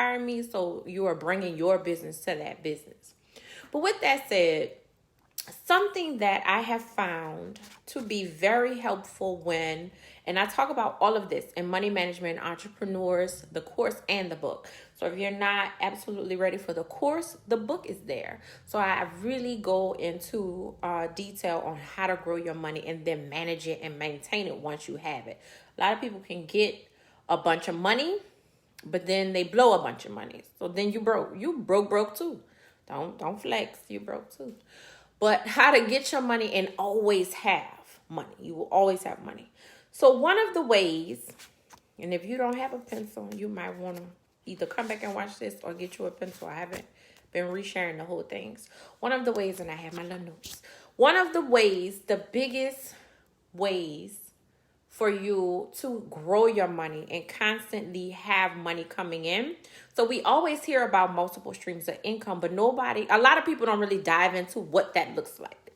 hire me, so you are bringing your business to that business. But with that said, something that I have found to be very helpful when, and I talk about all of this in Money Management Entrepreneurs, the course and the book. So if you're not absolutely ready for the course, the book is there. So I really go into detail on how to grow your money and then manage it and maintain it once you have it. A lot of people can get a bunch of money, but then they blow a bunch of money. So then you broke. You broke too. Don't flex. You broke too. But how to get your money and always have money. You will always have money. So one of the ways, and if you don't have a pencil, you might want to either come back and watch this or get you a pencil. I haven't been resharing the whole things. One of the ways, and I have my little notes. One of the ways, the biggest ways for you to grow your money and constantly have money coming in. So we always hear about multiple streams of income, but a lot of people don't really dive into what that looks like.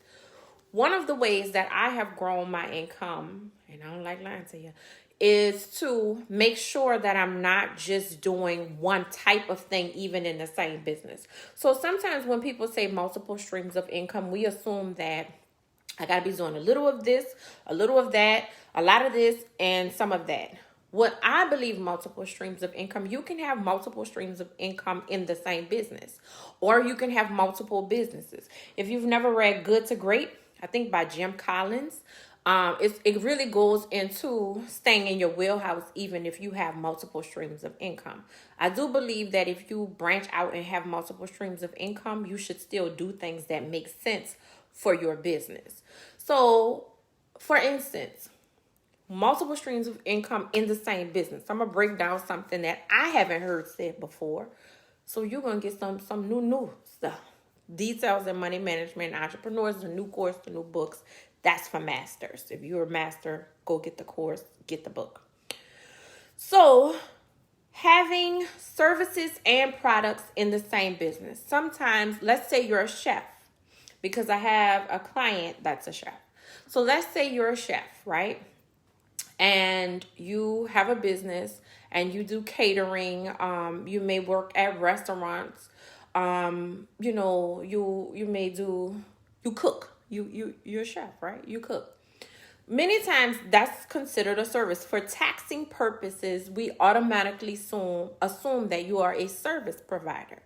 One of the ways that I have grown my income, and I don't like lying to you, is to make sure that I'm not just doing one type of thing, even in the same business. So sometimes when people say multiple streams of income, we assume that I got to be doing a little of this, a little of that, a lot of this, and some of that. What I believe multiple streams of income, you can have multiple streams of income in the same business, or you can have multiple businesses. If you've never read Good to Great, I think by Jim Collins, it really goes into staying in your wheelhouse even if you have multiple streams of income. I do believe that if you branch out and have multiple streams of income, you should still do things that make sense for your business. So, for instance, multiple streams of income in the same business. I'm going to break down something that I haven't heard said before. So you're going to get some new stuff. Details in Money Management Entrepreneurs, the new course, the new books. That's for masters. If you're a master, go get the course, get the book. So having services and products in the same business. Sometimes, let's say you're a chef, because I have a client that's a chef. So let's say you're a chef, right? And you have a business and you do catering. You may work at restaurants. You cook. You're a chef, right? You cook. Many times that's considered a service. For taxing purposes, we automatically assume that you are a service provider.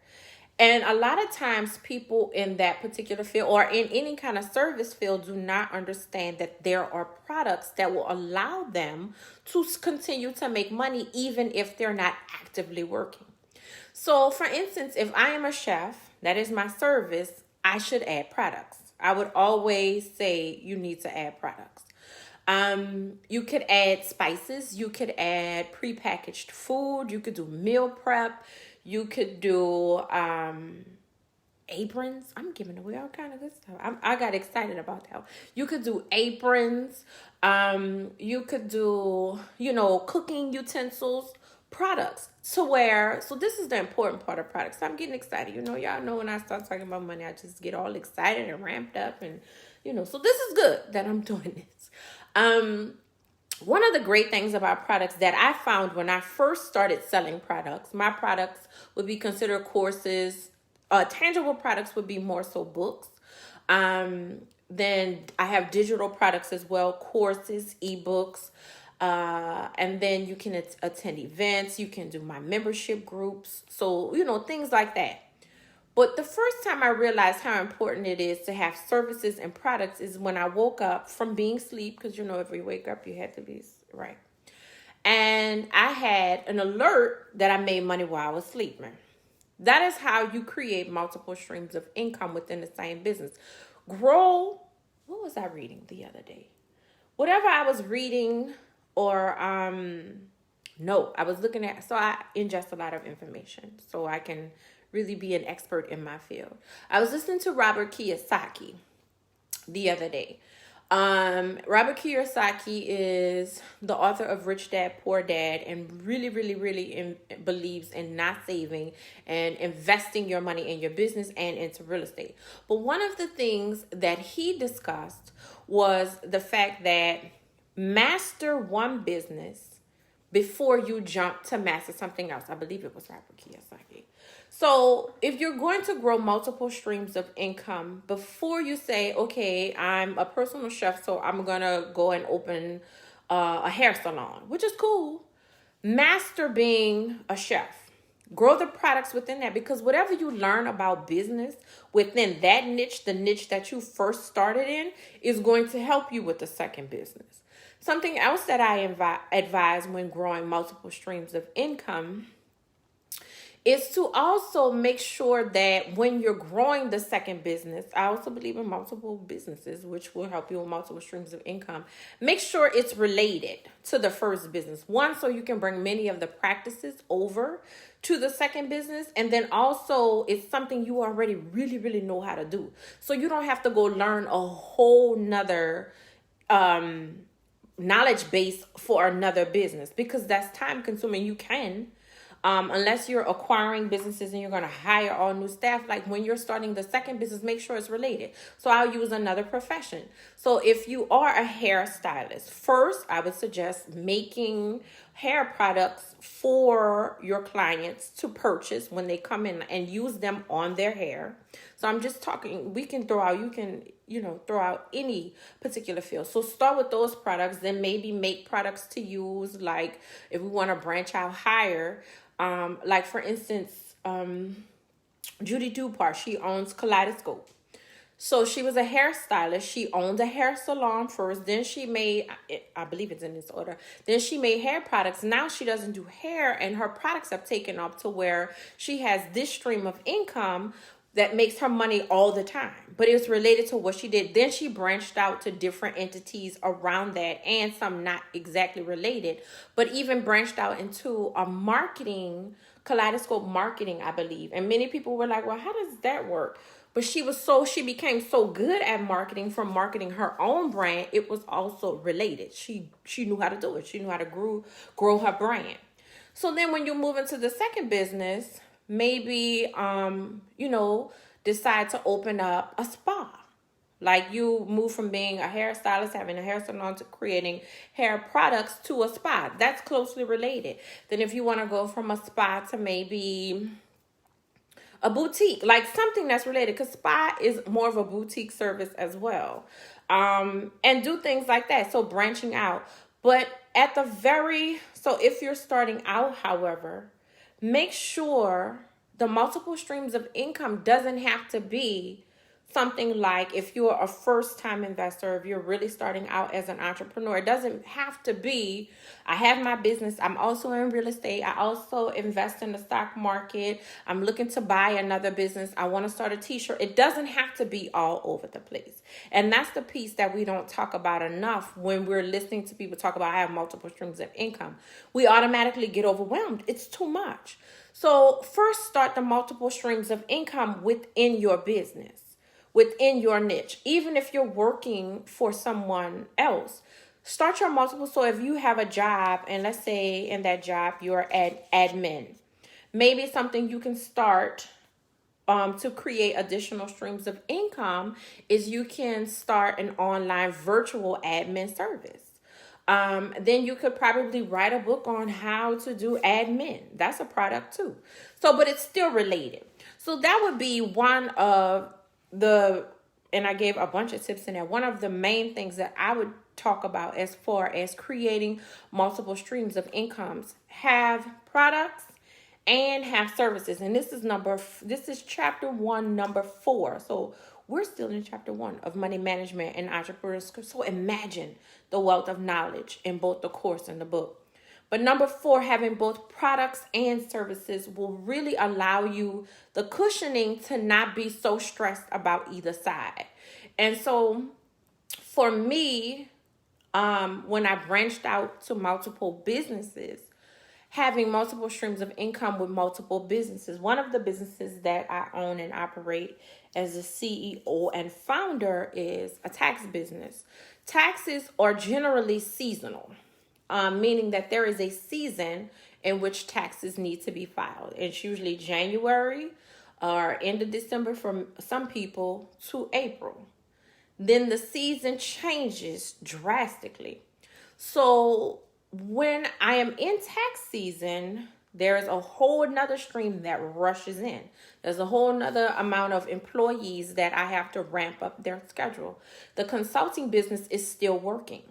And a lot of times people in that particular field or in any kind of service field do not understand that there are products that will allow them to continue to make money even if they're not actively working. So for instance, if I am a chef, that is my service, I should add products. I would always say you need to add products. You could add spices, you could add prepackaged food, you could do meal prep. You could do aprons. I'm giving away all kind of good stuff. I got excited about that. You could do aprons. You could do, cooking utensils, products. So this is the important part of products. I'm getting excited. Y'all know when I start talking about money, I just get all excited and ramped up. And, so this is good that I'm doing this. One of the great things about products that I found when I first started selling products, my products would be considered courses. Tangible products would be more so books. Then I have digital products as well, courses, ebooks. And then you can attend events. You can do my membership groups. So, things like that. But the first time I realized how important it is to have services and products is when I woke up from being asleep, because if you wake up, you had to be right. And I had an alert that I made money while I was sleeping. That is how you create multiple streams of income within the same business. What was I reading the other day? Whatever I was reading or I was looking at, so I ingest a lot of information so I can really be an expert in my field. I was listening to Robert Kiyosaki the other day. Robert Kiyosaki is the author of Rich Dad, Poor Dad, and really, really, really believes in not saving and investing your money in your business and into real estate. But one of the things that he discussed was the fact that master one business before you jump to master something else. I believe it was Robert Kiyosaki. So if you're going to grow multiple streams of income, before you say, okay, I'm a personal chef, so I'm going to go and open a hair salon, which is cool. Master being a chef. Grow the products within that, because whatever you learn about business within that niche, the niche that you first started in, is going to help you with the second business. Something else that I advise when growing multiple streams of income is to also make sure that when you're growing the second business, I also believe in multiple businesses, which will help you with multiple streams of income. Make sure it's related to the first business. One, so you can bring many of the practices over to the second business. And then also it's something you already really, really know how to do. So you don't have to go learn a whole nother knowledge base for another business, because that's time consuming. You can, unless you're acquiring businesses and you're going to hire all new staff. Like when you're starting the second business, make sure it's related. So I'll use another profession. So if you are a hairstylist, first I would suggest making hair products for your clients to purchase when they come in and use them on their hair. So I'm just talking, we can throw out, you can, throw out any particular field. So start with those products, then maybe make products to use. Like if we want to branch out higher, like for instance, Judy Dupart, she owns Kaleidoscope. So she was a hairstylist. She owned a hair salon first. Then she made, I believe it's in this order. Then she made hair products. Now she doesn't do hair, and her products have taken up to where she has this stream of income that makes her money all the time. But it's related to what she did. Then she branched out to different entities around that, and some not exactly related, but even branched out into a marketing, Kaleidoscope marketing, I believe. And many people were like, well, how does that work? But she became so good at marketing, from marketing her own brand, it was also related. She knew how to do it. She knew how to grow her brand. So then when you move into the second business, maybe, decide to open up a spa. Like you move from being a hairstylist, having a hair salon, to creating hair products to a spa. That's closely related. Then if you want to go from a spa to maybe a boutique, like something that's related, because spa is more of a boutique service as well, and do things like that. So branching out. But so if you're starting out, however, make sure the multiple streams of income doesn't have to be something like, if you're a first-time investor, if you're really starting out as an entrepreneur, it doesn't have to be, I have my business, I'm also in real estate, I also invest in the stock market, I'm looking to buy another business, I want to start a t-shirt. It doesn't have to be all over the place. And that's the piece that we don't talk about enough when we're listening to people talk about I have multiple streams of income. We automatically get overwhelmed. It's too much. So first, start the multiple streams of income within your business, within your niche. Even if you're working for someone else, start your multiple. So if you have a job, and let's say in that job you're an admin, maybe something you can start to create additional streams of income is you can start an online virtual admin service. Then you could probably write a book on how to do admin. That's a product too. So, but it's still related. So that would be one of and I gave a bunch of tips in there. One of the main things that I would talk about as far as creating multiple streams of incomes: have products and have services. And this is chapter 1, number 4. So we're still in chapter 1 of money management and entrepreneurship. So imagine the wealth of knowledge in both the course and the book. But number 4, having both products and services will really allow you the cushioning to not be so stressed about either side. And so for me, when I branched out to multiple businesses, having multiple streams of income with multiple businesses. One of the businesses that I own and operate as a CEO and founder is a tax business. Taxes are generally seasonal, meaning that there is a season in which taxes need to be filed. It's usually January or end of December for some people to April. Then the season changes drastically. So when I am in tax season, there's a whole nother stream that rushes in. There's a whole nother amount of employees that I have to ramp up their schedule. The consulting business is still working.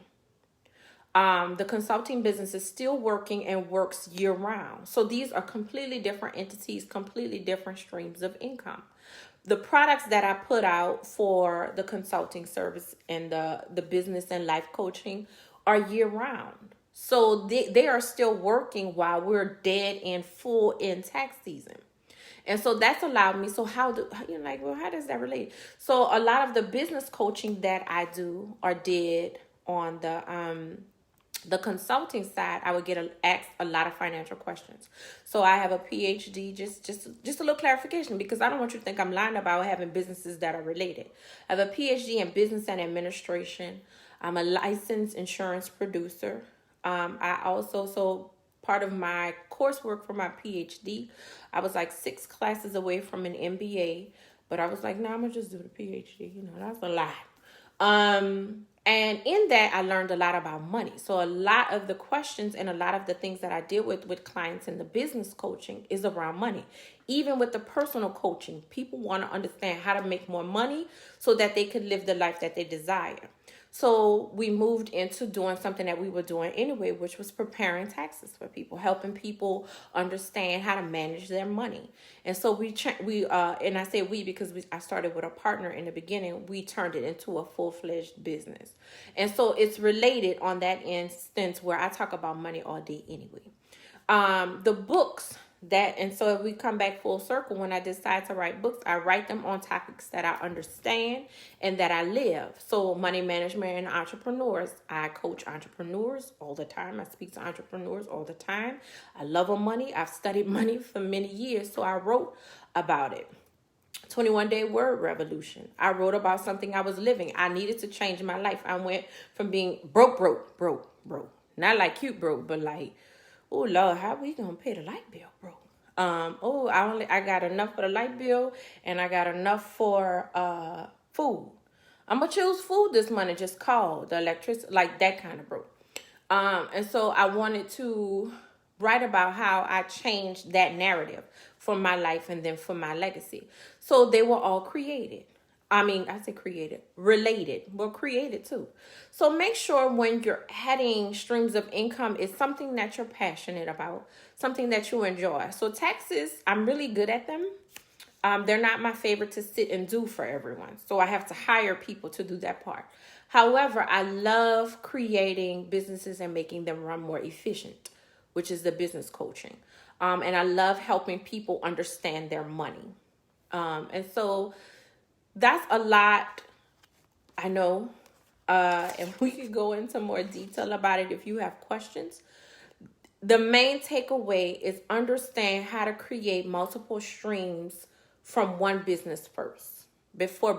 The consulting business is still working and works year round. So these are completely different entities, completely different streams of income. The products that I put out for the consulting service and the business and life coaching are year round. So they are still working while we're dead and full in tax season. And so that's allowed me. So how do you're like, well, how does that relate? So a lot of the business coaching that I do or did on the consulting side, I would get asked a lot of financial questions. So I have a PhD, just a little clarification, because I don't want you to think I'm lying about having businesses that are related. I have a PhD in business and administration. I'm a licensed insurance producer. I also, so part of my coursework for my PhD, I was like 6 classes away from an MBA, but I was like, no, I'm gonna just do the PhD. That's a lot. And in that, I learned a lot about money. So a lot of the questions and a lot of the things that I deal with clients in the business coaching is around money. Even with the personal coaching, people want to understand how to make more money so that they could live the life that they desire. So we moved into doing something that we were doing anyway, which was preparing taxes for people, helping people understand how to manage their money. And so and I say we because I started with a partner in the beginning. We turned it into a full-fledged business. And so it's related on that instance where I talk about money all day anyway. The books and so if we come back full circle, when I decide to write books, I write them on topics that I understand and that I live. So money management and entrepreneurs, I coach entrepreneurs all the time. I speak to entrepreneurs all the time. I love money. I've studied money for many years, so I wrote about it. 21-day word revolution. I wrote about something I was living. I needed to change my life. I went from being broke. Not like cute broke, but like, oh Lord, how we gonna pay the light bill, bro? I got enough for the light bill and I got enough for food. I'm gonna choose food this month and just call the electricity, like that kind of broke. And so I wanted to write about how I changed that narrative for my life and then for my legacy. So they were all created. I say created, related. Well, created too. So make sure when you're adding streams of income, it's something that you're passionate about, something that you enjoy. So taxes, I'm really good at them. They're not my favorite to sit and do for everyone. So I have to hire people to do that part. However, I love creating businesses and making them run more efficient, which is the business coaching. And I love helping people understand their money. And so that's a lot, I know, and we could go into more detail about it if you have questions. The main takeaway is understand how to create multiple streams from one business first before